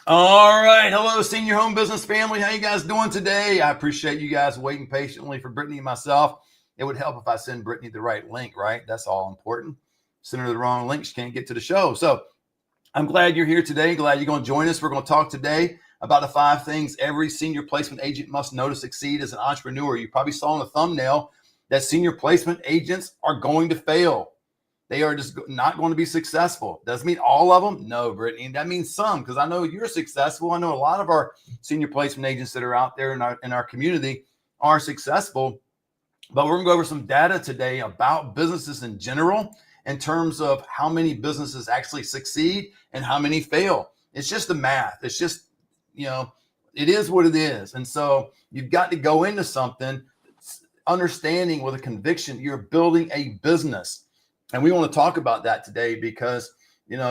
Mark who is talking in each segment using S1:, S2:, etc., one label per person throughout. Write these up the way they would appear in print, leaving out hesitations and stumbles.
S1: All right. Hello, senior home business family. How you guys doing today? I appreciate you guys waiting patiently for Brittany and myself. It would help if I send Brittany the right link, right? That's all important. Send her the wrong link, she can't get to the show. So I'm glad you're here today. Glad you're going to join us. We're going to talk today about the 5 things every senior placement agent must know to succeed as an entrepreneur. You probably saw in the thumbnail that senior placement agents are going to fail. They are just not going to be successful. Doesn't mean all of them. No, Brittany. That means some, because I know you're successful. I know a lot of our senior placement agents that are out there in our community are successful. But we're going to go over some data today about businesses in general in terms of how many businesses actually succeed and how many fail. It's just the math. It's just, it is what it is. And so you've got to go into something understanding with a conviction you're building a business. And we want to talk about that today because,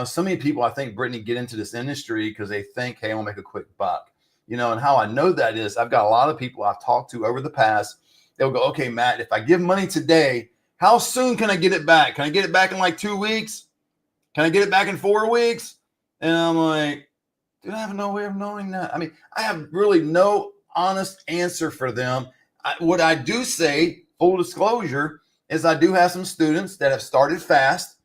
S1: so many people, I think, Brittany, get into this industry because they think, hey, I want to make a quick buck. And how I know that is I've got a lot of people I've talked to over the past. They'll go, okay, Matt, if I give money today, how soon can I get it back? Can I get it back in like 2 weeks? Can I get it back in 4 weeks? And I'm like, dude, I have no way of knowing that. I mean, I have really no honest answer for them. What I do say, full disclosure, is I do have some students that have started fast.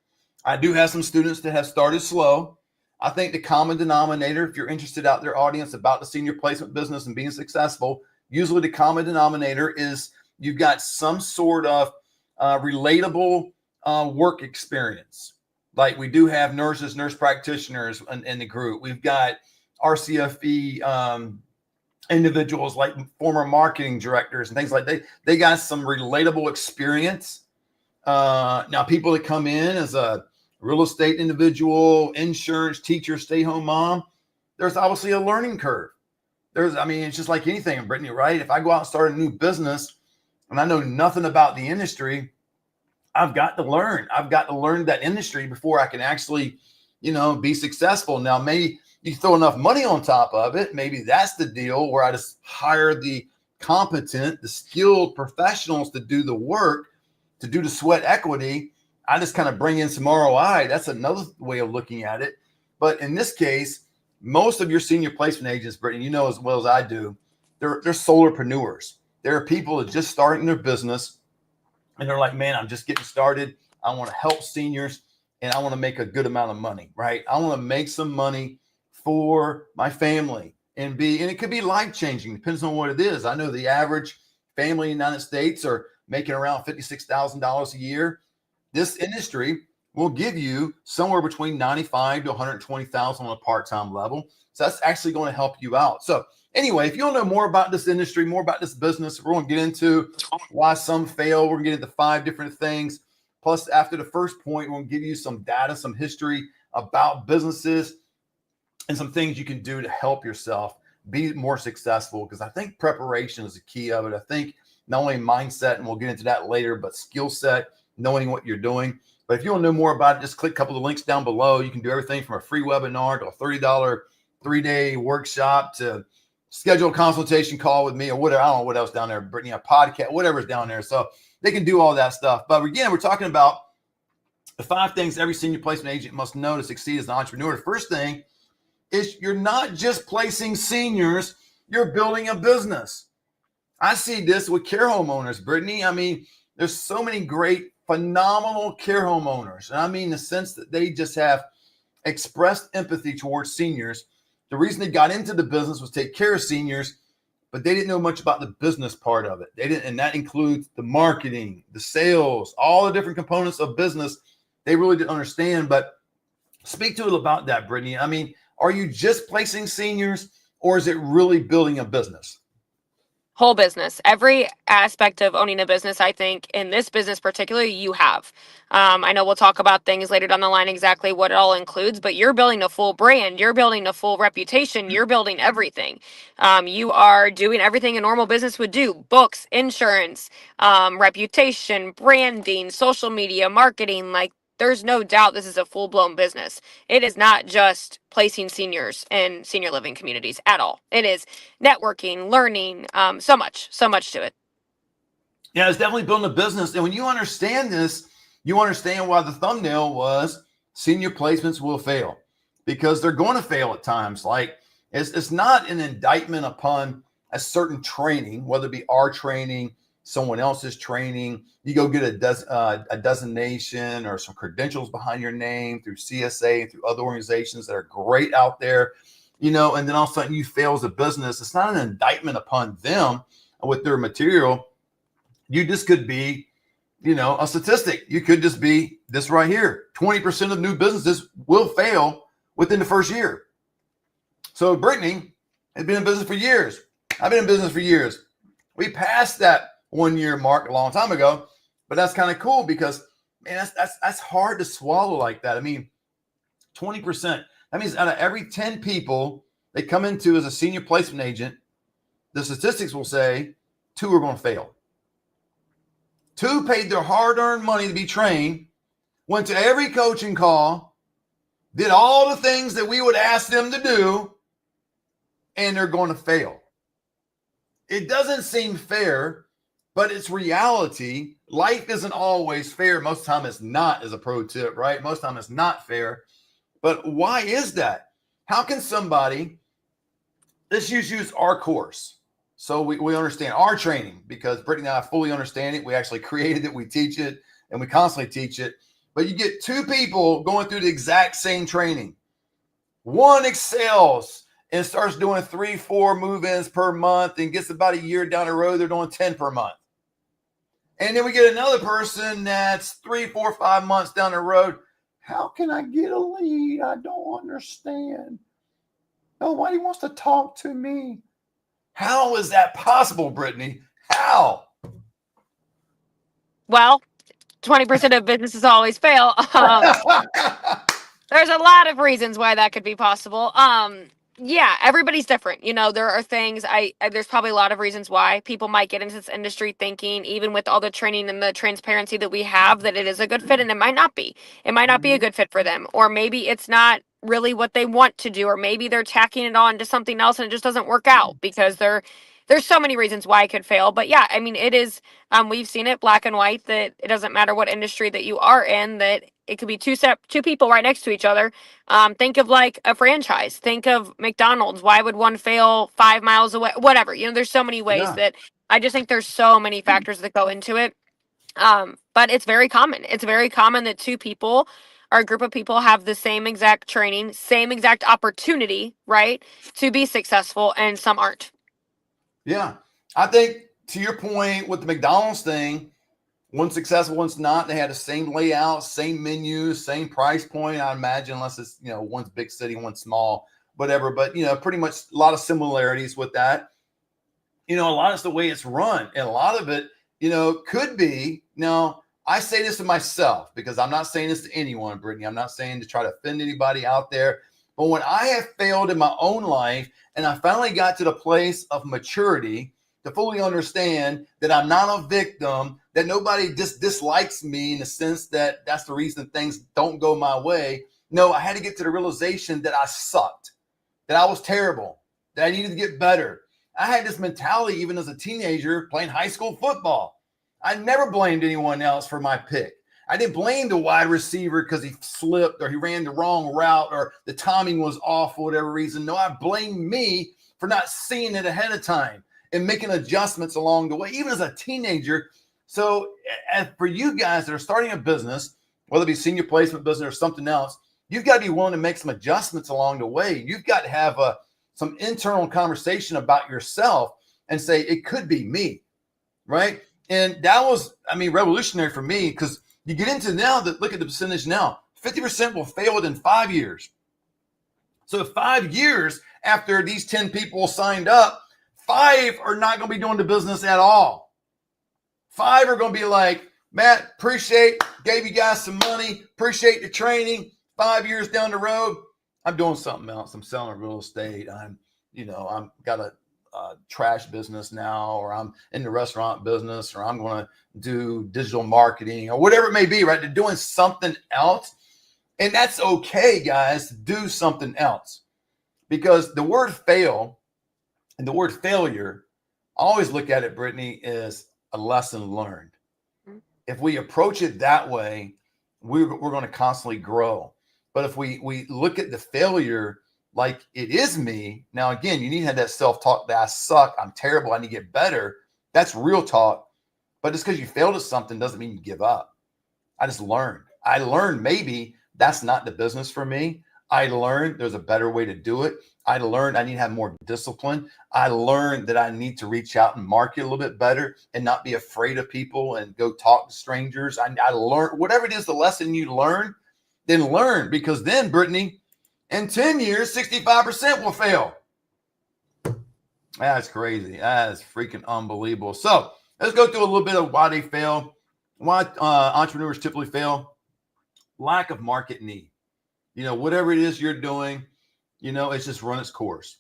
S1: I do have some students that have started slow. I think the common denominator, if you're interested out there, audience, about the senior placement business and being successful, usually the common denominator is you've got some sort of relatable work experience. Like we do have nurses, nurse practitioners in the group. We've got RCFE individuals like former marketing directors and things like that. They got some relatable experience. Now, people that come in as a real estate individual, insurance teacher, stay-home mom, there's obviously a learning curve. It's just like anything, Brittany, right? If I go out and start a new business and I know nothing about the industry, I've got to learn. I've got to learn that industry before I can actually, be successful. Now, maybe you throw enough money on top of it. Maybe that's the deal where I just hire the competent, the skilled professionals to do the work, to do the sweat equity. I just kind of bring in some ROI. That's another way of looking at it. But in this case, most of your senior placement agents, Brittany, as well as I do, they're solopreneurs. There are people that just starting their business and they're like, man, I'm just getting started. I want to help seniors and I want to make a good amount of money, right? I want to make some money for my family and it could be life-changing, depends on what it is. I know the average family in the United States are making around $56,000 a year. This industry will give you somewhere between $95,000 to $120,000 on a part-time level. So that's actually going to help you out. So anyway, if you want to know more about this industry, more about this business, we're going to get into why some fail. We're going to get into 5 different things. Plus, after the first point, we're going to give you some data, some history about businesses and some things you can do to help yourself be more successful. Because I think preparation is the key of it. I think not only mindset, and we'll get into that later, but skill set, knowing what you're doing. But if you want to know more about it, just click a couple of links down below. You can do everything from a free webinar to a $30 3-day workshop to schedule a consultation call with me or whatever. I don't know what else down there, Brittany, a podcast, whatever's down there. So they can do all that stuff. But again, we're talking about the 5 things every senior placement agent must know to succeed as an entrepreneur. The first thing is you're not just placing seniors, you're building a business. I see this with care homeowners, Brittany. There's so many great, phenomenal care homeowners. And I mean the sense that they just have expressed empathy towards seniors. The reason they got into the business was take care of seniors, but they didn't know much about the business part of it. They didn't, and that includes the marketing, the sales, all the different components of business. They really didn't understand. But speak to it about that, Brittany. Are you just placing seniors or is it really building a business?
S2: Whole business, every aspect of owning a business. I think in this business particularly, you have. I know we'll talk about things later down the line, exactly what it all includes, but you're building a full brand, you're building a full reputation, you're building everything. You are doing everything a normal business would do: books, insurance, reputation, branding, social media, marketing. Like, there's no doubt this is a full-blown business. It is not just placing seniors in senior living communities at all. It is networking, learning, so much to it.
S1: Yeah, it's definitely building a business. And when you understand this, you understand why the thumbnail was senior placements will fail, because they're going to fail at times. Like It's not an indictment upon a certain training, whether it be our training, someone else's training. You go get a designation or some credentials behind your name through CSA and through other organizations that are great out there, and then all of a sudden you fail as a business. It's not an indictment upon them with their material. You just could be, a statistic. You could just be this right here. 20% of new businesses will fail within the first year. So Brittany has been in business for years. I've been in business for years. We passed that 1 year mark a long time ago, but that's kind of cool because, man, that's hard to swallow like that. I mean, 20%. That means out of every 10 people they come into as a senior placement agent, the statistics will say 2 are going to fail. 2 paid their hard-earned money to be trained, went to every coaching call, did all the things that we would ask them to do, and they're going to fail. It doesn't seem fair, but it's reality. Life isn't always fair. Most of the time it's not, as a pro tip, right? Most of the time it's not fair. But why is that? How can somebody, let's use our course. So we understand our training, because Brittany and I fully understand it. We actually created it. We teach it, and we constantly teach it. But you get 2 people going through the exact same training. One excels and starts doing 3-4 move-ins per month and gets about a year down the road, they're doing 10 per month. And then we get another person that's 3, 4, 5 months down the road. How can I get a lead? I don't understand. Nobody wants to talk to me. How is that possible, Brittany? How?
S2: Well, 20% of businesses always fail. There's a lot of reasons why that could be possible. Yeah, everybody's different. There are things there's probably a lot of reasons why people might get into this industry thinking, even with all the training and the transparency that we have, that it is a good fit, and it might not be. It might not be a good fit for them, or maybe it's not really what they want to do, or maybe they're tacking it on to something else and it just doesn't work out because there's so many reasons why it could fail. But yeah, I mean, it is, we've seen it black and white that it doesn't matter what industry that you are in, that it could be two people right next to each other. Think of like a franchise. Think of McDonald's. Why would one fail 5 miles away? Whatever. There's so many ways that I just think there's so many factors that go into it. But it's very common. It's very common that 2 people or a group of people have the same exact training, same exact opportunity, right, to be successful, and some aren't.
S1: Yeah. I think, to your point with the McDonald's thing, one's successful, one's not. They had the same layout, same menus, same price point, I imagine, unless it's, one's big city, one's small, whatever. But, pretty much a lot of similarities with that. A lot of the way it's run, and a lot of it, could be. Now, I say this to myself because I'm not saying this to anyone, Brittany. I'm not saying to try to offend anybody out there. But when I have failed in my own life and I finally got to the place of maturity to fully understand that I'm not a victim, that nobody dislikes me in the sense that that's the reason things don't go my way. No, I had to get to the realization that I sucked, that I was terrible, that I needed to get better. I had this mentality even as a teenager playing high school football. I never blamed anyone else for my pick. I didn't blame the wide receiver because he slipped or he ran the wrong route or the timing was off for whatever reason. No, I blamed me for not seeing it ahead of time and making adjustments along the way, even as a teenager. So for you guys that are starting a business, whether it be senior placement business or something else, you've got to be willing to make some adjustments along the way. You've got to have some internal conversation about yourself and say, it could be me, right? And that was, revolutionary for me, because you get into now that look at the percentage now, 50% will fail within 5 years. So 5 years after these 10 people signed up, 5 are not going to be doing the business at all. 5 are going to be like, Matt, gave you guys some money, appreciate the training. 5 years down the road, I'm doing something else. I'm selling real estate. I'm got a trash business now, or I'm in the restaurant business, or I'm going to do digital marketing or whatever it may be, right? They're doing something else. And that's okay, guys, to do something else, because the word fail and the word failure, I always look at it, Brittany, as a lesson learned. If we approach it that way, we're going to constantly grow. But if we look at the failure like it is me. Now, again, you need to have that self-talk that I suck, I'm terrible, I need to get better. That's real talk. But just because you failed at something doesn't mean you give up. I just learned. I learned maybe that's not the business for me. I learned there's a better way to do it. I learned I need to have more discipline. I learned that I need to reach out and market a little bit better and not be afraid of people and go talk to strangers. I learned whatever it is, the lesson you learn, then learn, because then, Brittany, in 10 years, 65% will fail. That's crazy. That is freaking unbelievable. So let's go through a little bit of why they fail, why entrepreneurs typically fail. Lack of market need. Whatever it is you're doing, it's just run its course.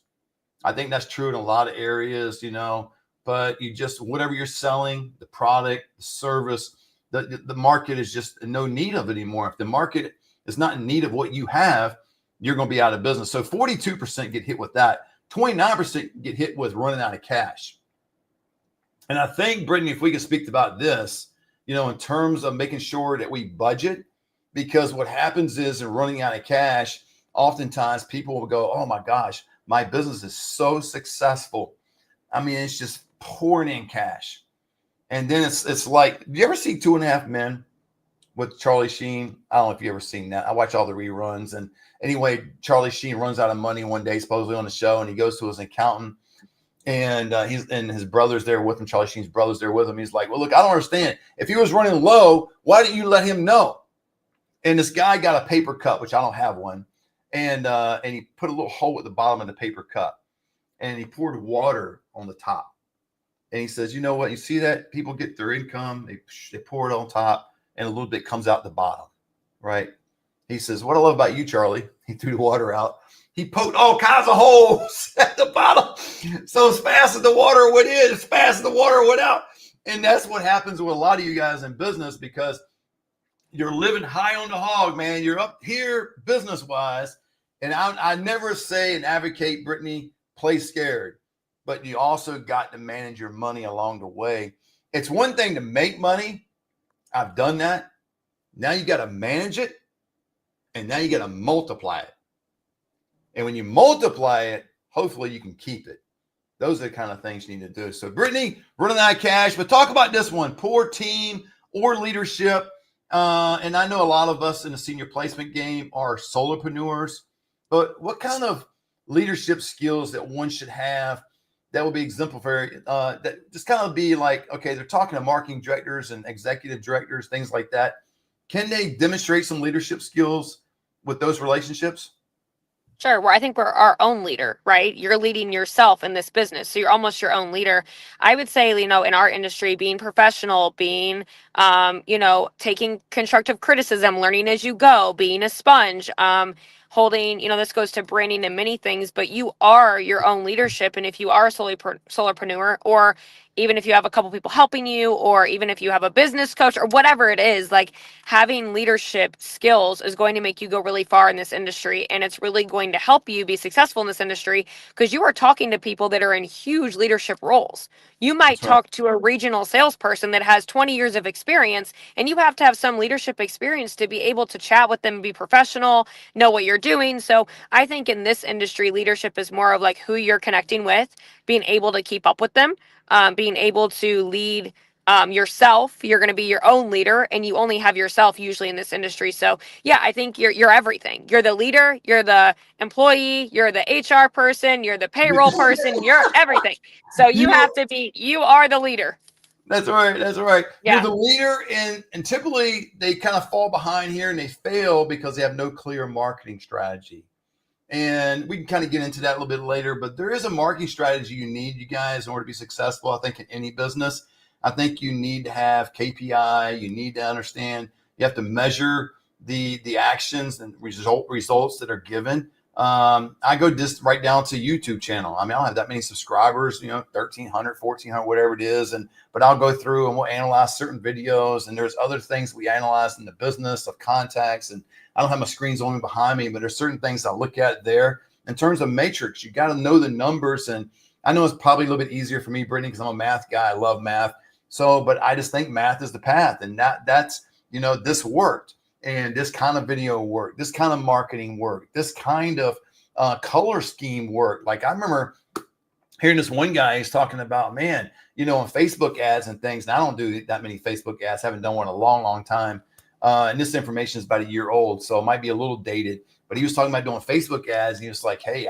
S1: I think that's true in a lot of areas, but whatever you're selling, the product, the service, the market is just in no need of it anymore. If the market is not in need of what you have, you're going to be out of business. So 42% get hit with that. 29% get hit with running out of cash. And I think, Brittany, if we could speak about this, in terms of making sure that we budget, because what happens is in running out of cash, oftentimes people will go, oh my gosh, my business is so successful. I mean, it's just pouring in cash. And then it's like, do you ever see 2.5 Men with Charlie Sheen? I don't know if you ever seen that. I watch all the reruns. And anyway, Charlie Sheen runs out of money one day, supposedly on the show, and he goes to his accountant, and his brother's there with him. Charlie Sheen's brother's there with him. He's like, well, look, I don't understand. If he was running low, why didn't you let him know? And this guy got a paper cup, which I don't have one. And he put a little hole at the bottom of the paper cup, and he poured water on the top. And he says, you know what? You see that? People get their income. They pour it on top, and a little bit comes out the bottom, right? He says, what I love about you, Charlie, he threw the water out. He poked all kinds of holes at the bottom. So as fast as the water went in, as fast as the water went out. And that's what happens with a lot of you guys in business, because you're living high on the hog, man. You're up here business-wise. And I never say and advocate, Brittany, play scared. But you also got to manage your money along the way. It's one thing to make money. I've done that. Now you got to manage it. And now you got to multiply it. And when you multiply it, hopefully you can keep it. Those are the kind of things you need to do. So, Brittany, running out of cash. But talk about this one, poor team or leadership. And I know a lot of us in the senior placement game are solopreneurs. But what kind of leadership skills that one should have that would be exemplary, that just kind of be like, okay, they're talking to marketing directors and executive directors, things like that. Can they demonstrate some leadership skills with those relationships?
S2: Sure. Well, I think we're our own leader, right? You're leading yourself in this business. So you're almost your own leader. I would say, in our industry, being professional, being, taking constructive criticism, learning as you go, being a sponge, holding, this goes to branding and many things, but you are your own leadership. And if you are a solopreneur, or even if you have a couple people helping you, or even if you have a business coach or whatever it is, like having leadership skills is going to make you go really far in this industry. And it's really going to help you be successful in this industry, because you are talking to people that are in huge leadership roles. You might talk to a regional salesperson that has 20 years of experience, and you have to have some leadership experience to be able to chat with them, be professional, know what you're doing. So I think in this industry, leadership is more of like who you're connecting with, being able to keep up with them, being able to lead yourself. You're going to be your own leader, and you only have yourself usually in this industry. So yeah, I think you're everything. You're the leader, you're the employee, you're the HR person, you're the payroll person, you're everything. So you are the leader.
S1: That's right. That's right.
S2: Yeah.
S1: You're the leader, and typically they kind of fall behind here and they fail because they have no clear marketing strategy. And we can kind of get into that a little bit later, but there is a marketing strategy you need, you guys, in order to be successful, I think, in any business. I think you need to have KPI. You need to understand, you have to measure the actions and results that are given. I go just right down to YouTube channel. I mean, I don't have that many subscribers, 1,300, 1,400, whatever it is. But I'll go through and we'll analyze certain videos. And there's other things we analyze in the business of contacts. And I don't have my screens on behind me, but there's certain things I look at there. In terms of matrix, you got to know the numbers. And I know it's probably a little bit easier for me, Brittany, because I'm a math guy. I love math. So, but I just think math is the path. And that's, this worked. And this kind of video worked. This kind of marketing worked. This kind of color scheme worked. Like I remember hearing this one guy, he's talking about, man, on Facebook ads and things. And I don't do that many Facebook ads. Haven't done one in a long, long time. And this information is about a year old, so it might be a little dated. But he was talking about doing Facebook ads. And he was like, hey,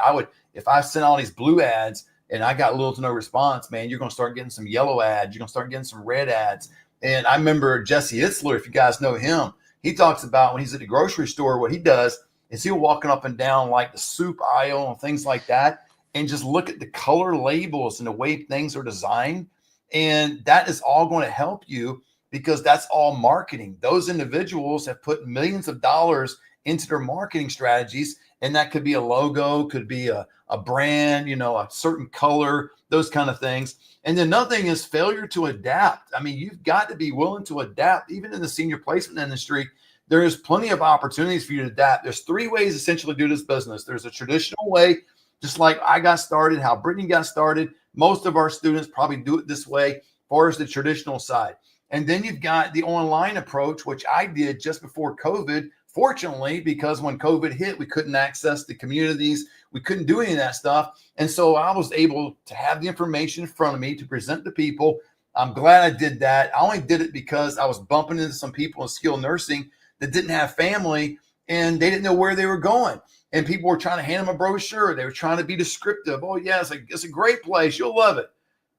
S1: if I sent all these blue ads and I got little to no response, man, you're going to start getting some yellow ads. You're going to start getting some red ads. And I remember Jesse Itzler, if you guys know him, he talks about when he's at the grocery store, what he does is he'll walking up and down like the soup aisle and things like that, and just look at the color labels and the way things are designed. And that is all going to help you because that's all marketing. Those individuals have put millions of dollars into their marketing strategies. And that could be a logo, could be a brand, a certain color, those kind of things. And then another thing is failure to adapt. I mean, you've got to be willing to adapt. Even in the senior placement industry, there is plenty of opportunities for you to adapt. There's 3 ways essentially to do this business. There's a traditional way, just like I got started, how Brittany got started. Most of our students probably do it this way, as far as the traditional side. And then you've got the online approach, which I did just before COVID. Fortunately, because when COVID hit, we couldn't access the communities. We couldn't do any of that stuff. And so I was able to have the information in front of me to present to people. I'm glad I did that. I only did it because I was bumping into some people in skilled nursing that didn't have family and they didn't know where they were going. And people were trying to hand them a brochure. They were trying to be descriptive. Oh, yeah, it's a great place. You'll love it.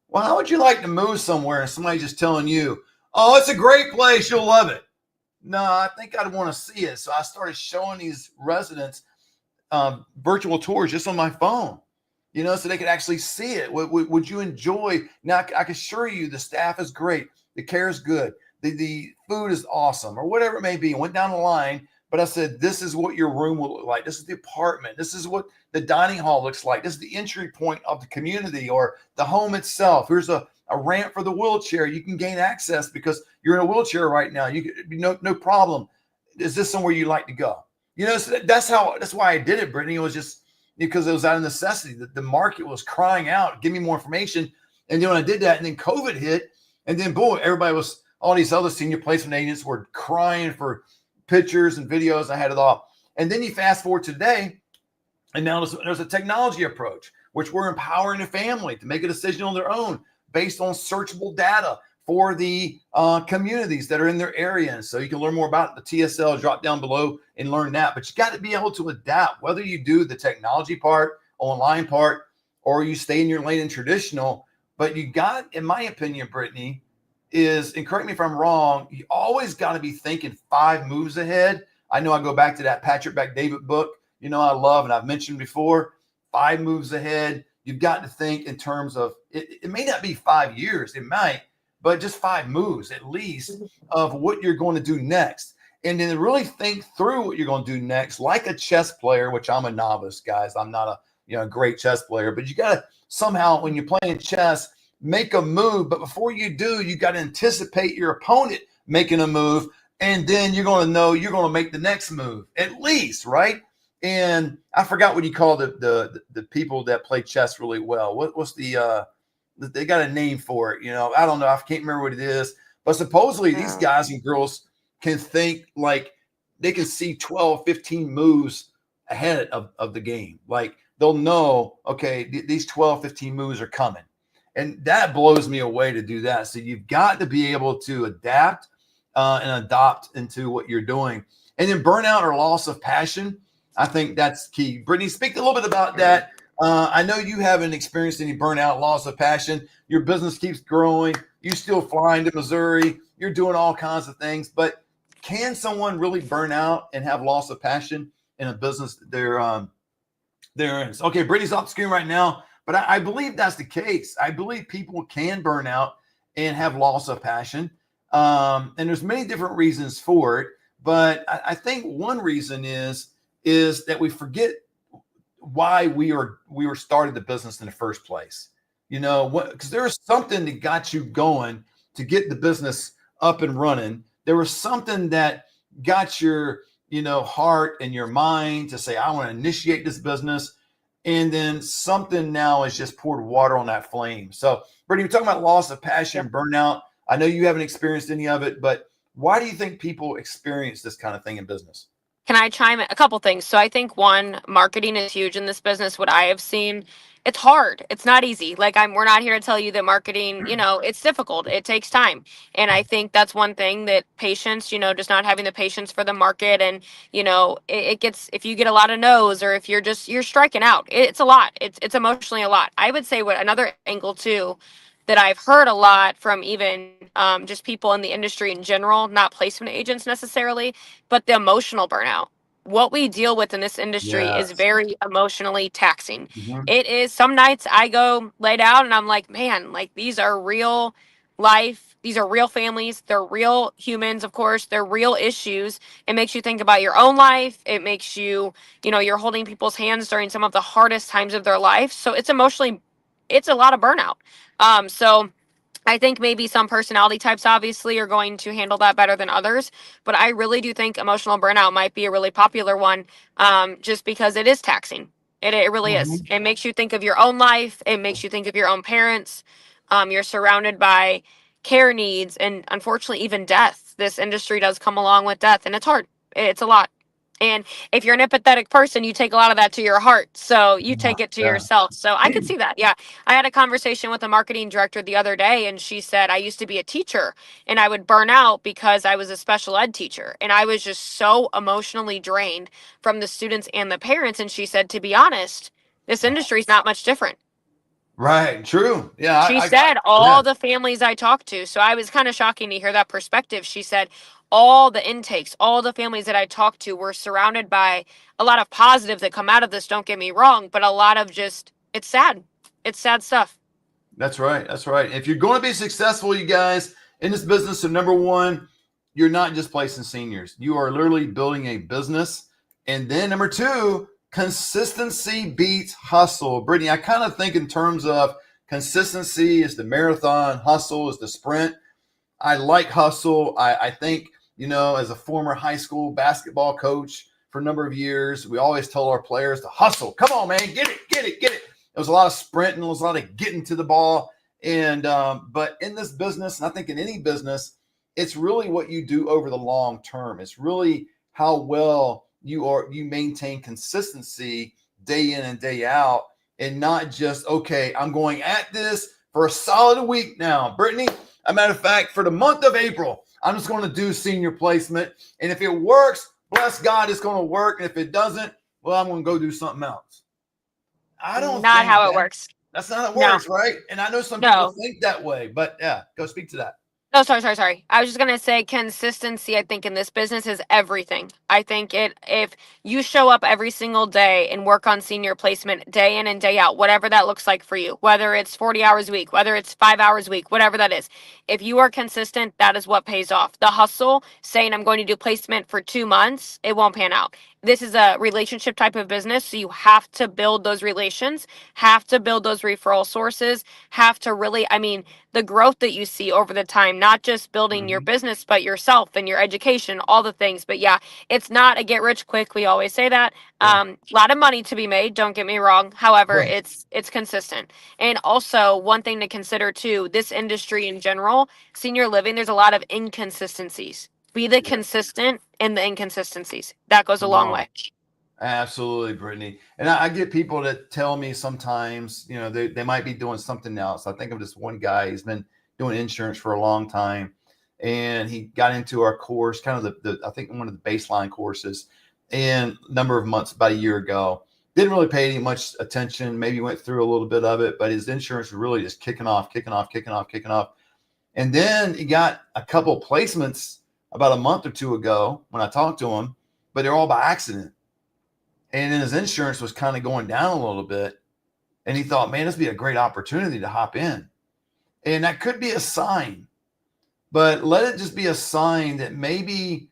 S1: Well, how would you like to move somewhere and somebody's just telling you, oh, it's a great place. You'll love it. No, I think I'd want to see it. So I started showing these residents virtual tours just on my phone, so they could actually see it. Would you enjoy? Now, I can assure you the staff is great. The care is good. The food is awesome, or whatever it may be. I went down the line, but I said, this is what your room will look like. This is the apartment. This is what the dining hall looks like. This is the entry point of the community or the home itself. Here's a ramp for the wheelchair. You can gain access because you're in a wheelchair right now. You could no problem. Is this somewhere you like to go? So that's why I did it, Brittany. It was just because it was out of necessity. The market was crying out, give me more information. And then when I did that, and then COVID hit, and then boy, all these other senior placement agents were crying for pictures and videos. I had it all. And then you fast forward to today, and now there's a technology approach, which we're empowering the family to make a decision on their own based on searchable data for the communities that are in their area. And so you can learn more about the TSL, drop down below and learn that. But you got to be able to adapt, whether you do the technology part, online part, or you stay in your lane in traditional. But you got, in my opinion, Brittany, and correct me if I'm wrong, you always got to be thinking 5 moves ahead. I know I go back to that Patrick Bet-David book, I love, and I've mentioned before, 5 moves ahead. You've got to think in terms of, it may not be 5 years, it might, but just 5 moves at least of what you're going to do next. And then really think through what you're going to do next, like a chess player, which I'm a novice, guys. I'm not a great chess player, but you got to somehow, when you're playing chess, make a move. But before you do, you got to anticipate your opponent making a move. And then you're going to know you're going to make the next move at least, right? And I forgot what you call the people that play chess really well. What's they got a name for it. I don't know. I can't remember what it is, but supposedly these guys and girls can think like they can see 12, 15 moves ahead of the game. Like they'll know, okay, these 12, 15 moves are coming. And that blows me away to do that. So you've got to be able to adapt and adopt into what you're doing. And then burnout or loss of passion, I think that's key. Brittany, speak a little bit about that. I know you haven't experienced any burnout, loss of passion. Your business keeps growing. You still flying to Missouri. You're doing all kinds of things. But can someone really burn out and have loss of passion in a business that they're in? Okay, Brittany's off the screen right now. But I believe that's the case. I believe people can burn out and have loss of passion. And there's many different reasons for it. But I think one reason is that we forget why we were started the business in the first place. Because there was something that got you going to get the business up and running. There was something that got your heart and your mind to say, I want to initiate this business. And then something now has just poured water on that flame. So, Brittany, you're talking about loss of passion, burnout. I know you haven't experienced any of it, but why do you think people experience this kind of thing in business?
S2: Can I chime in? A couple things. So I think one, marketing is huge in this business. What I have seen, it's hard. It's not easy. Like we're not here to tell you that marketing, it's difficult. It takes time. And I think that's one thing that patience, just not having the patience for the market and, it gets, if you get a lot of no's or if you're striking out, it's a lot. It's emotionally a lot. I would say what another angle too, that I've heard a lot from even just people in the industry in general, not placement agents necessarily, but the emotional burnout. What we deal with in this industry is
S1: Yes.
S2: very emotionally taxing.
S1: Mhm.
S2: It is, some nights I go lay down and I'm like, man, like these are real life. These are real families. They're real humans, of course. They're real issues. It makes you think about your own life. It makes you, you're holding people's hands during some of the hardest times of their life. So it's emotionally, it's a lot of burnout. So I think maybe some personality types obviously are going to handle that better than others, but I really do think emotional burnout might be a really popular one, just because it is taxing. It really is.
S1: Mhm.
S2: It makes you think of your own life. It makes you think of your own parents. You're surrounded by care needs and unfortunately even death. This industry does come along with death, and it's hard. It's a lot. And if you're an empathetic person, you take a lot of that to your heart. So you take it to
S1: Yeah.
S2: yourself. So I could see that. Yeah. I had a conversation with a marketing director the other day, and she said, I used to be a teacher and I would burn out because I was a special ed teacher. And I was just so emotionally drained from the students and the parents. And she said, to be honest, this industry is not much different.
S1: Right. True. Yeah.
S2: She said
S1: Yeah.
S2: all the families I talked to. So I was kind of shocking to hear that perspective. She said all the intakes, all the families that I talked to were surrounded by a lot of positives that come out of this. Don't get me wrong, but a lot of just, it's sad. It's sad stuff.
S1: That's right. That's right. If you're going to be successful, you guys, in this business, so number one, you're not just placing seniors. You are literally building a business. And then number two, consistency beats hustle. Brittany, I kind of think in terms of consistency is the marathon, hustle is the sprint. I like hustle. I think, as a former high school basketball coach for a number of years, we always tell our players to hustle. Come on, man, get it, get it, get it. There was a lot of sprinting, there was a lot of getting to the ball. And but in this business, and I think in any business, it's really what you do over the long term. It's really how well you maintain consistency day in and day out, and not just, okay, I'm going at this for a solid week now. Brittany, a matter of fact, for the month of April, I'm just going to do senior placement. And if it works, bless God, it's going to work. And if it doesn't, well, I'm going to go do something else. I don't
S2: Not
S1: think
S2: how it works.
S1: that's not how it
S2: No,
S1: works, right? And I know some people
S2: no.
S1: think that way, but yeah, go speak to that.
S2: No, sorry. I was just gonna say consistency, I think in this business is everything. I think if you show up every single day and work on senior placement day in and day out, whatever that looks like for you, whether it's 40 hours a week, whether it's 5 hours a week, whatever that is, if you are consistent, that is what pays off. The hustle, saying I'm going to do placement for 2 months, it won't pan out. This is a relationship type of business, so you have to build those relations, have to build those referral sources, have to really, I mean, the growth that you see over the time, not just building your
S1: Mm-hmm.
S2: business, but yourself and your education, all the things. But yeah, it's not a get rich quick. We always say that.
S1: Yeah.
S2: A lot of money to be made. Don't get me wrong. However,
S1: Yeah.
S2: it's consistent. And also one thing to consider too, this industry in general, senior living, there's a lot of inconsistencies. Be the
S1: Yeah.
S2: consistent in the inconsistencies. That goes a
S1: Come
S2: long
S1: on.
S2: way.
S1: Absolutely, Brittany. And I get people that tell me sometimes, they might be doing something else. I think of this one guy, he's been doing insurance for a long time. And he got into our course, kind of the I think one of the baseline courses, and a number of months, about a year ago. Didn't really pay any much attention, maybe went through a little bit of it, but his insurance was really just kicking off, kicking off, kicking off, kicking off. And then he got a couple placements about a month or two ago when I talked to him, but they're all by accident. And then his insurance was kind of going down a little bit. And he thought, man, this would be a great opportunity to hop in. And that could be a sign, but let it just be a sign that maybe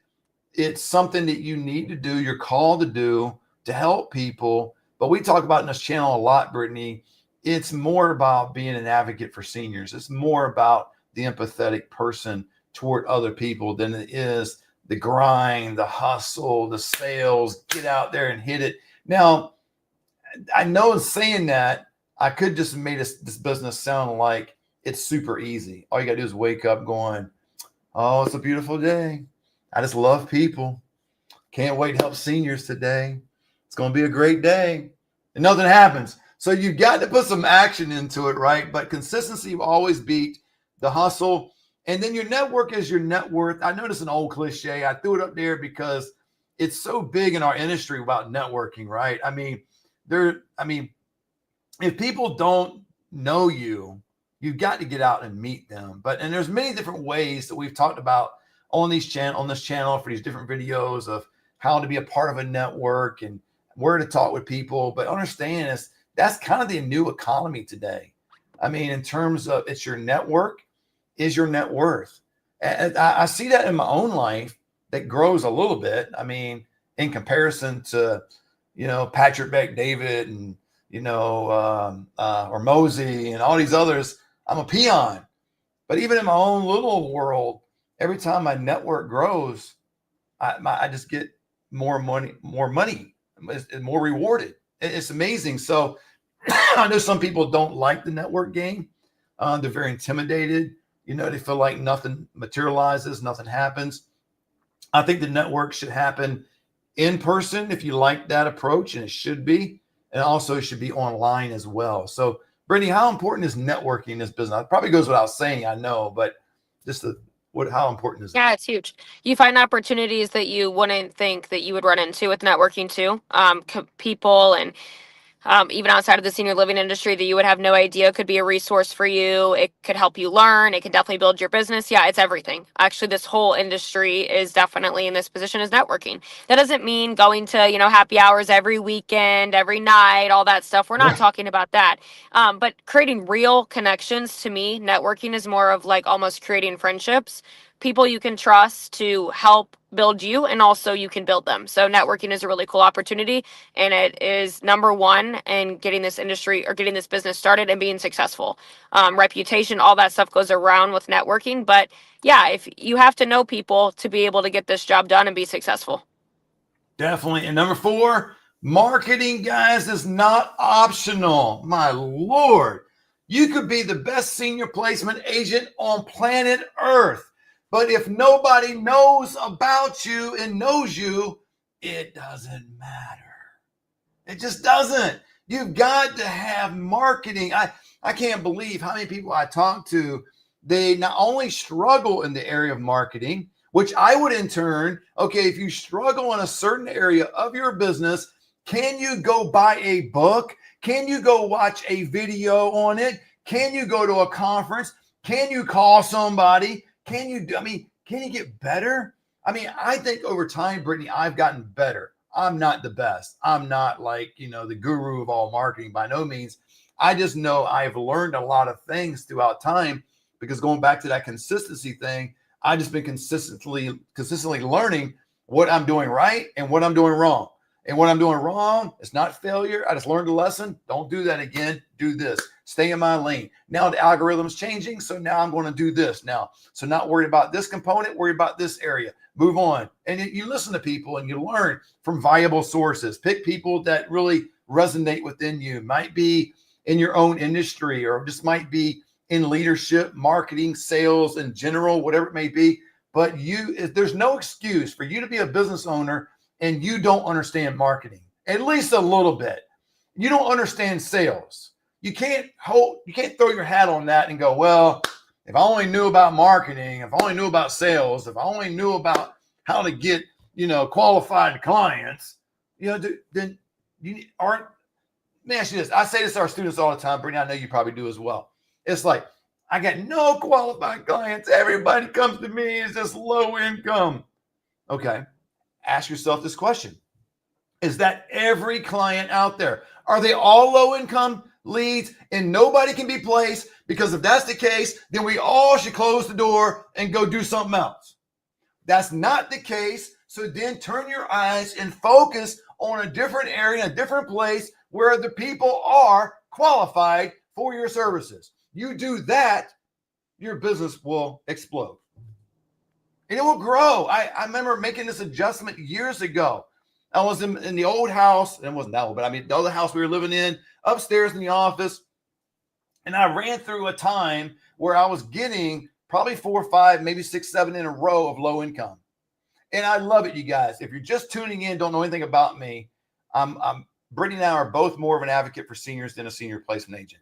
S1: it's something that you need to do, you're called to do to help people. But we talk about in this channel a lot, Brittany. It's more about being an advocate for seniors. It's more about the empathetic person toward other people than it is the grind, the hustle, the sales, get out there and hit it. Now, I know in saying that, I could just have made this business sound like it's super easy. All you got to do is wake up going, oh, it's a beautiful day. I just love people. Can't wait to help seniors today. It's going to be a great day. And nothing happens. So you've got to put some action into it, right? But consistency will always beat the hustle. And then your network is your net worth. I know it's an old cliche. I threw it up there because it's so big in our industry about networking, right? I mean, if people don't know you, you've got to get out and meet them. And there's many different ways that we've talked about on this channel for these different videos of how to be a part of a network and where to talk with people. But understand that's kind of the new economy today. I mean, in terms of it's your network is your net worth. And I see that in my own life that grows a little bit. I mean, in comparison to, Patrick Bet-David and, or Mosey and all these others, I'm a peon. But even in my own little world, every time my network grows, I just get more money, more rewarded. It's amazing. So I know some people don't like the network game. They're very intimidated. They feel like nothing materializes, nothing happens. I think the network should happen in person if you like that approach, and it should be. And also it should be online as well. So, Brittany, how important is networking in this business? It probably goes without saying, I know, but just how important is it?
S2: Yeah, it's huge. You find opportunities that you wouldn't think that you would run into with networking too. People and even outside of the senior living industry that you would have no idea could be a resource for you. It could help you learn. It could definitely build your business. Yeah, it's everything. Actually, this whole industry is definitely in this position is networking. That doesn't mean going to, happy hours every weekend, every night, all that stuff. We're not talking about that. But creating real connections, to me, networking is more of like almost creating friendships, people you can trust to help build you, and also you can build them. So networking is a really cool opportunity, and it is number one in getting this industry or getting this business started and being successful. Reputation, all that stuff goes around with networking. But yeah, if you have to know people to be able to get this job done and be successful.
S1: Definitely. And number 4, marketing, guys, is not optional. My Lord, you could be the best senior placement agent on planet Earth. But if nobody knows about you and knows you, it doesn't matter. It just doesn't. You've got to have marketing. I can't believe how many people I talk to, they not only struggle in the area of marketing, which I would in turn, okay, if you struggle in a certain area of your business, can you go buy a book? Can you go watch a video on it? Can you go to a conference? Can you call somebody? Can you get better? I mean, I think over time, Brittany, I've gotten better. I'm not the best. I'm not like, the guru of all marketing by no means. I just know I've learned a lot of things throughout time because going back to that consistency thing, I've just been consistently learning what I'm doing right and what I'm doing wrong. And what I'm doing wrong is not failure. I just learned a lesson. Don't do that again. Do this. Stay in my lane. Now the algorithm's changing, so now I'm going to do this now. So not worried about this component, worry about this area. Move on. And you listen to people and you learn from viable sources. Pick people that really resonate within you. Might be in your own industry or just might be in leadership, marketing, sales in general, whatever it may be. But there's no excuse for you to be a business owner and you don't understand marketing, at least a little bit. You don't understand sales. You can't throw your hat on that and go, well, if I only knew about marketing, if I only knew about sales, if I only knew about how to get, qualified clients, then you aren't. Let me ask you this. I say this to our students all the time, Brittany. I know you probably do as well. It's like, I got no qualified clients. Everybody comes to me. It's just low income. Okay. Ask yourself this question. Is that every client out there? Are they all low income leads and nobody can be placed? Because if that's the case, then we all should close the door and go do something else. That's not the case. So then turn your eyes and focus on a different area, a different place where the people are qualified for your services. You do that, your business will explode. And it will grow. I remember making this adjustment years ago. I was in the old house, and it wasn't that old, but I mean, the other house we were living in, upstairs in the office. And I ran through a time where I was getting probably 4 or 5, maybe 6, 7 in a row of low income. And I love it, you guys. If you're just tuning in, don't know anything about me, Brittany and I are both more of an advocate for seniors than a senior placement agent.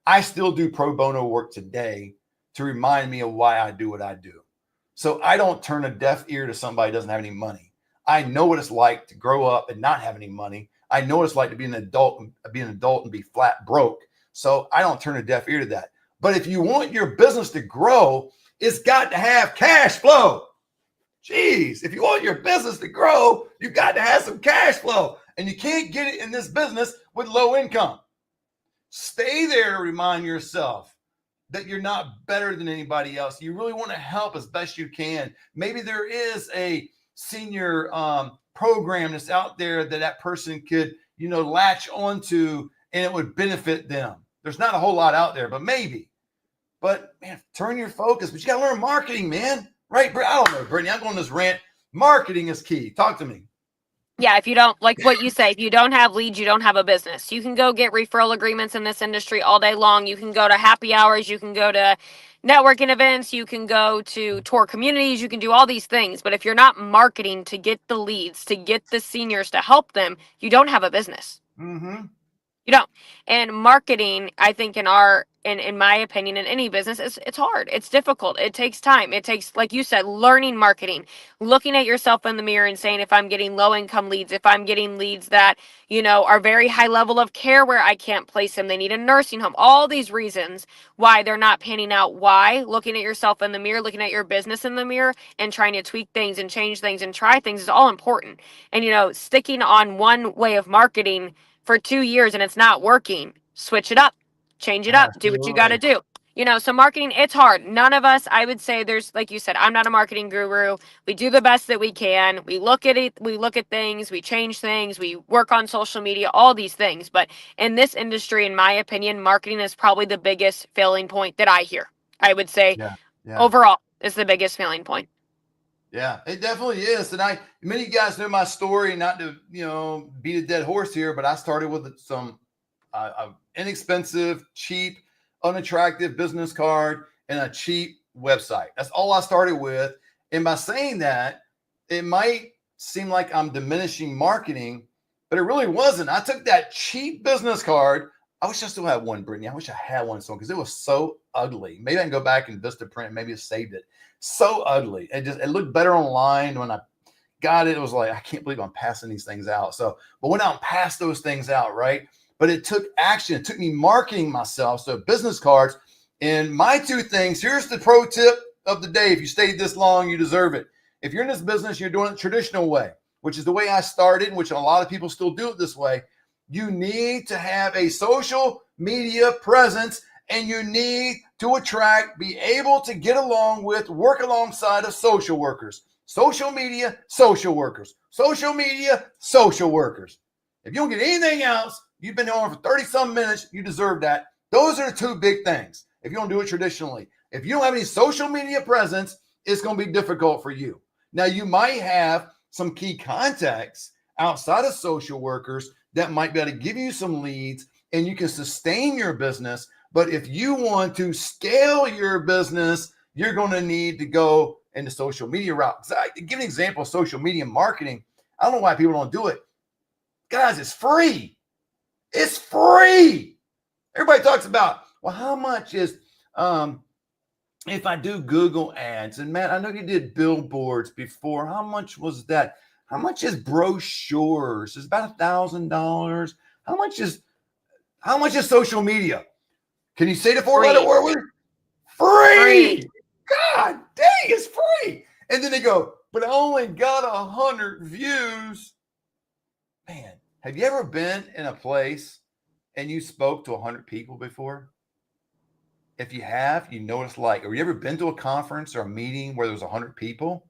S1: I still do pro bono work today to remind me of why I do what I do. So I don't turn a deaf ear to somebody who doesn't have any money. I know what it's like to grow up and not have any money. I know what it's like to be an adult and be flat broke. So I don't turn a deaf ear to that. But if you want your business to grow, it's got to have cash flow. Jeez, if you want your business to grow, you've got to have some cash flow. And you can't get it in this business with low income. Stay there to remind yourself that you're not better than anybody else. You really want to help as best you can. Maybe there is a senior program that's out there that person could, latch onto and it would benefit them. There's not a whole lot out there, but maybe. But man, turn your focus. But you got to learn marketing, man. Right? I don't know, Brittany. I'm going on this rant. Marketing is key. Talk to me.
S2: Yeah, if you don't, like what you say, if you don't have leads, you don't have a business. You can go get referral agreements in this industry all day long. You can go to happy hours. You can go to networking events. You can go to tour communities. You can do all these things. But if you're not marketing to get the leads, to get the seniors to help them, you don't have a business.
S1: Mm-hmm.
S2: You don't. And marketing, I think in my opinion, in any business, it's hard. It's difficult. It takes time. It takes, like you said, learning marketing, looking at yourself in the mirror and saying, if I'm getting low income leads, if I'm getting leads that, are very high level of care where I can't place them, they need a nursing home, all these reasons why they're not panning out. Why? Looking at yourself in the mirror, looking at your business in the mirror and trying to tweak things and change things and try things is all important. And, sticking on one way of marketing for 2 years and it's not working, switch it up, change it up, do what you got to do. So marketing, it's hard. None of us, I would say there's, like you said, I'm not a marketing guru. We do the best that we can. We look at it. We look at things, we change things, we work on social media, all these things. But in this industry, in my opinion, marketing is probably the biggest failing point that I hear. I would say overall is the biggest failing point.
S1: Yeah, it definitely is. And many of you guys know my story, not to, beat a dead horse here, but I started with some inexpensive, cheap, unattractive business card and a cheap website. That's all I started with. And by saying that, it might seem like I'm diminishing marketing, but it really wasn't. I took that cheap business card. I wish I still had one, Brittany. I wish I had one because it was so ugly. Maybe I can go back and Vistaprint. Maybe I saved it. So ugly. It looked better online when I got it. It was like, I can't believe I'm passing these things out. So, but went out and passed those things out, right? But it took action. It took me marketing myself. So business cards. And my two things, here's the pro tip of the day. If you stayed this long, you deserve it. If you're in this business, you're doing it the traditional way, which is the way I started, which a lot of people still do it this way. You need to have a social media presence and you need to be able to get along with, work alongside of social workers. Social media, social workers. Social media, social workers. If you don't get anything else, you've been on for 30-some minutes, you deserve that. Those are the two big things if you don't do it traditionally. If you don't have any social media presence, it's going to be difficult for you. Now, you might have some key contacts outside of social workers that might be able to give you some leads and you can sustain your business. But if you want to scale your business, you're going to need to go into social media route. To give an example of social media marketing, I don't know why people don't do it. Guys, it's free. It's free. Everybody talks about, well, how much is if I do Google ads? And Matt, I know you did billboards before. How much was that? How much is brochures? It's about $1,000. How much is social media? Can you say the four-letter word? Free. God dang, it's free. And then they go, but I only got 100 views. Man, have you ever been in a place and you spoke to 100 people before? If you have, you know what it's like. Or you ever been to a conference or a meeting where there's 100 people?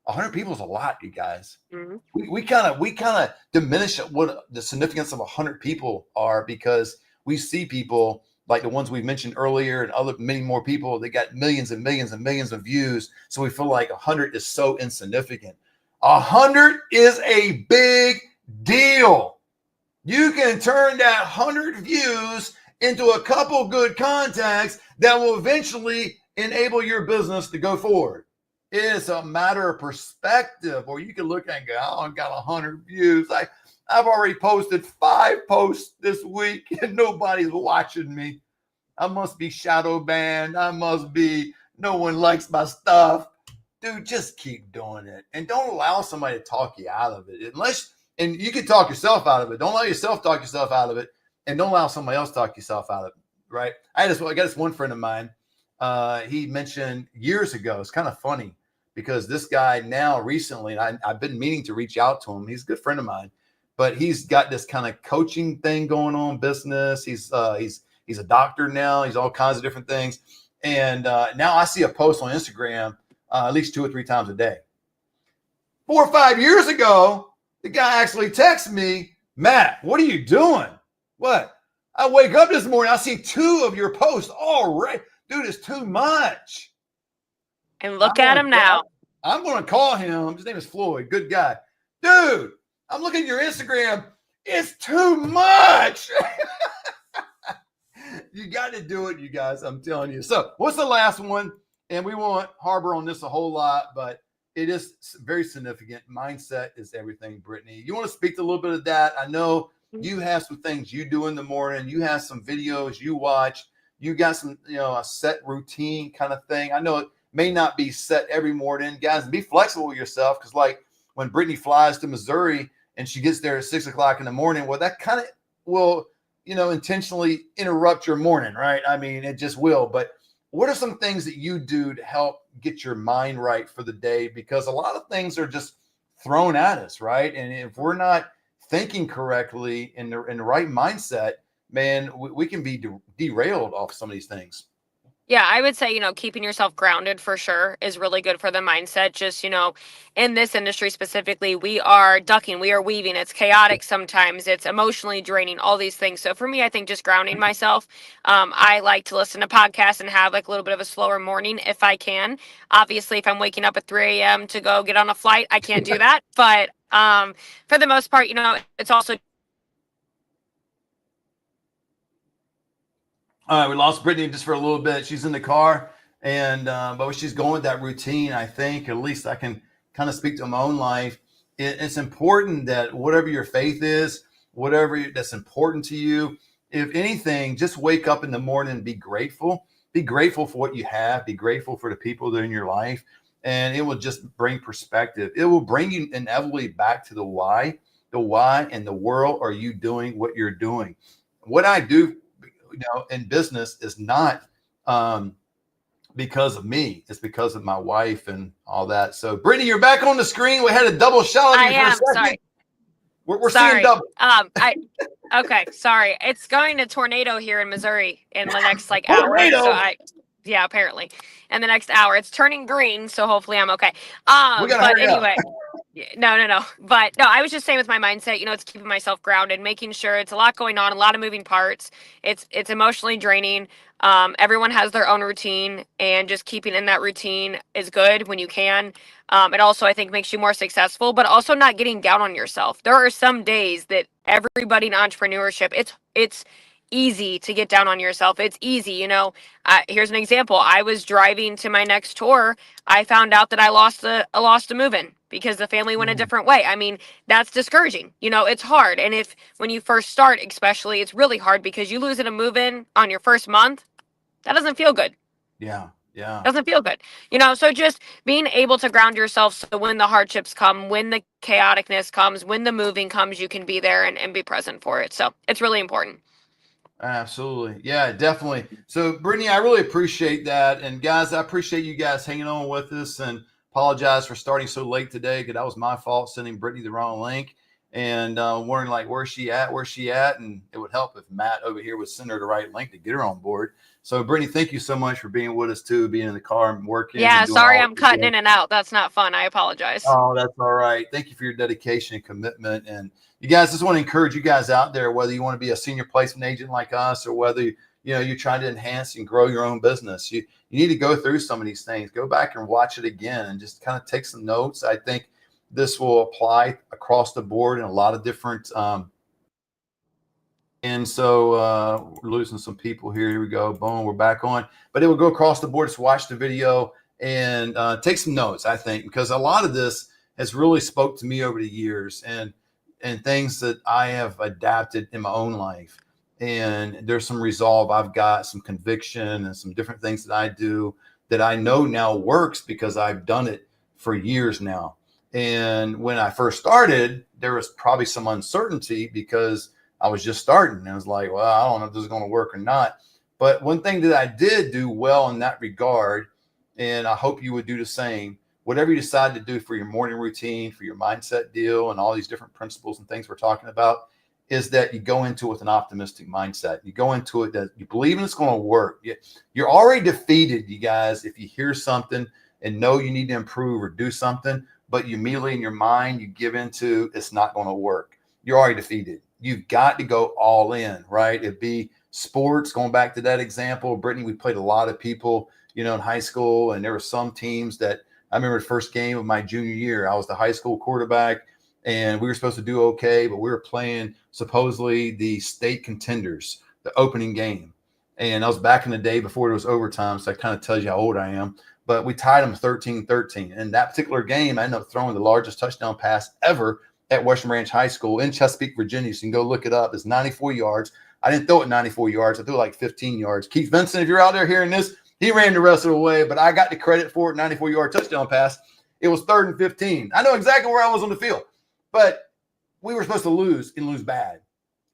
S1: 100 people is a lot, you guys. Mm-hmm. We kind of diminish what the significance of 100 people are because we see people like the ones we mentioned earlier and many more people, they got millions and millions and millions of views. So we feel like 100 is so insignificant. 100 is a big deal. You can turn that 100 views into a couple good contacts that will eventually enable your business to go forward. It's a matter of perspective. Or you can look and go, oh, I got 100 views. I've already posted 5 posts this week and nobody's watching me. I must be shadow banned. No one likes my stuff. Dude, just keep doing it. And don't allow somebody to talk you out of it. And you can talk yourself out of it. Don't allow yourself talk yourself out of it. And don't allow somebody else talk yourself out of it. Right? I got this one friend of mine. He mentioned years ago, it's kind of funny because this guy now recently, and I've been meaning to reach out to him. He's a good friend of mine, but he's got this kind of coaching thing going on, business. He's a doctor now. He's all kinds of different things. And now I see a post on Instagram at least 2 or 3 times a day. 4 or 5 years ago, the guy actually texted me, Matt, what are you doing? What? I wake up this morning, I see 2 of your posts already. Dude, it's too much.
S2: And look at him now.
S1: I'm going to call him. His name is Floyd. Good guy. Dude, I'm looking at your Instagram. It's too much. You got to do it, you guys. I'm telling you. So what's the last one? And we won't harbor on this a whole lot, but it is very significant. Mindset is everything, Brittany. You want to speak to a little bit of that? I know you have some things you do in the morning. You have some videos you watch. You got some, a set routine kind of thing. I know it may not be set every morning. Guys, be flexible with yourself because like when Brittany flies to Missouri and she gets there at 6 o'clock in the morning, well, that kind of will, intentionally interrupt your morning, right? I mean, it just will. But what are some things that you do to help get your mind right for the day? Because a lot of things are just thrown at us, right? And if we're not thinking correctly in the right mindset, man, we can be derailed off some of these things.
S2: Yeah, I would say, keeping yourself grounded for sure is really good for the mindset. Just, in this industry specifically, we are ducking, we are weaving. It's chaotic sometimes, it's emotionally draining, all these things. So for me, I think just grounding myself. I like to listen to podcasts and have like a little bit of a slower morning if I can. Obviously, if I'm waking up at 3 a.m. to go get on a flight, I can't do that. But for the most part, it's also.
S1: All right, we lost Brittany just for a little bit. She's in the car, and but she's going with that routine. I think, at least I can kind of speak to my own life. It's important that whatever your faith is, whatever that's important to you, if anything, just wake up in the morning and be grateful. Be grateful for what you have. Be grateful for the people that are in your life, and it will just bring perspective. It will bring you inevitably back to the why. The why in the world are you doing what you're doing? What I do, in business is not because of me. It's because of my wife and all that. So, Brittany, you're back on the screen. We had a double shot of you for a second.
S2: Sorry.
S1: We're seeing double.
S2: Okay, sorry. It's going to tornado here in Missouri in the next hour. So yeah, apparently. In the next hour. It's turning green, so hopefully I'm okay. But anyway. No. But no, I was just saying with my mindset, it's keeping myself grounded, making sure it's a lot going on, a lot of moving parts. It's emotionally draining. Everyone has their own routine, and just keeping in that routine is good when you can. It also, I think, makes you more successful, but also not getting down on yourself. There are some days that everybody in entrepreneurship, it's easy to get down on yourself. It's easy, here's an example. I was driving to my next tour. I found out that I lost a move-in because the family went a different way. I mean, that's discouraging. It's hard. And when you first start, especially, it's really hard because you lose a move-in on your first month. That doesn't feel good.
S1: Yeah.
S2: Doesn't feel good. So just being able to ground yourself so when the hardships come, when the chaoticness comes, when the moving comes, you can be there and be present for it. So it's really important.
S1: Absolutely. Yeah, definitely. So, Brittany, I really appreciate that. And guys, I appreciate you guys hanging on with us, and apologize for starting so late today because that was my fault, sending Brittany the wrong link and wondering where's she at? And it would help if Matt over here would send her the right link to get her on board. So, Brittany, thank you so much for being with us too, being in the car and working.
S2: Yeah, sorry I'm cutting in and out. That's not fun. I apologize.
S1: Oh, that's all right. Thank you for your dedication and commitment. And you guys, just want to encourage you guys out there, whether you want to be a senior placement agent like us or whether you're trying to enhance and grow your own business. You need to go through some of these things. Go back and watch it again and just kind of take some notes. I think this will apply across the board in a lot of different and so we're losing some people here. Here we go. Boom, we're back on. But it will go across the board. Just watch the video and take some notes, I think, because a lot of this has really spoke to me over the years, and things that I have adapted in my own life. And there's some resolve I've got, some conviction, and some different things that I do that I know now works because I've done it for years now. And when I first started, there was probably some uncertainty because I was just starting. And I was like, well, I don't know if this is going to work or not. But one thing that I did do well in that regard, and I hope you would do the same, whatever you decide to do for your morning routine, for your mindset deal, and all these different principles and things we're talking about, is that you go into it with an optimistic mindset. You go into it that you believe in it's going to work. You're already defeated, you guys, if you hear something and know you need to improve or do something, but you immediately in your mind, you give into it's not going to work. You're already defeated. You've got to go all in, right? It'd be sports, going back to that example. Brittany, we played a lot of people, in high school, and there were some teams that I remember the first game of my junior year. I was the high school quarterback, and we were supposed to do okay, but we were playing supposedly the state contenders, the opening game. And I was back in the day before it was overtime, so that kind of tells you how old I am. But we tied them 13-13. And that particular game, I ended up throwing the largest touchdown pass ever at Western Branch High School in Chesapeake, Virginia. So you can go look it up. It's 94 yards. I didn't throw it 94 yards. I threw it like 15 yards. Keith Vincent, if you're out there hearing this, he ran the rest of the way, but I got the credit for it, 94-yard touchdown pass. It was 3rd and 15. I know exactly where I was on the field, but we were supposed to lose and lose bad.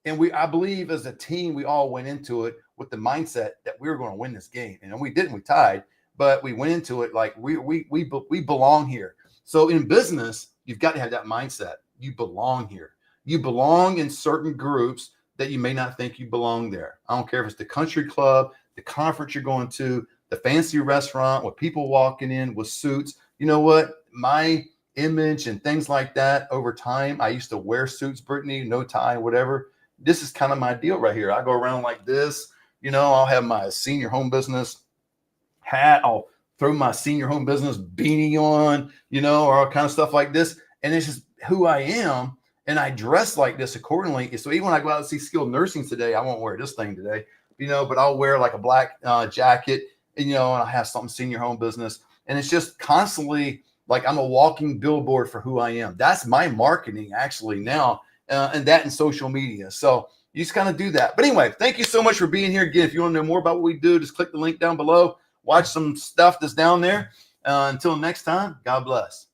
S1: And I believe as a team, we all went into it with the mindset that we were going to win this game. And we didn't, we tied, but we went into it like we belong here. So in business, you've got to have that mindset. You belong here. You belong in certain groups that you may not think you belong there. I don't care if it's the country club, the conference you're going to, the fancy restaurant with people walking in with suits. You know what? My image and things like that over time, I used to wear suits, Brittany, no tie, whatever. This is kind of my deal right here. I go around like this. I'll have my senior home business hat. I'll throw my senior home business beanie on, or all kind of stuff like this. And it's just who I am. And I dress like this accordingly. So even when I go out and see skilled nursing today, I won't wear this thing today, but I'll wear like a black jacket, and I'll have something senior home business. And it's just constantly like I'm a walking billboard for who I am. That's my marketing actually now, and that in social media. So you just kind of do that. But anyway, thank you so much for being here. Again, if you want to know more about what we do, just click the link down below. Watch some stuff that's down there. Until next time, God bless.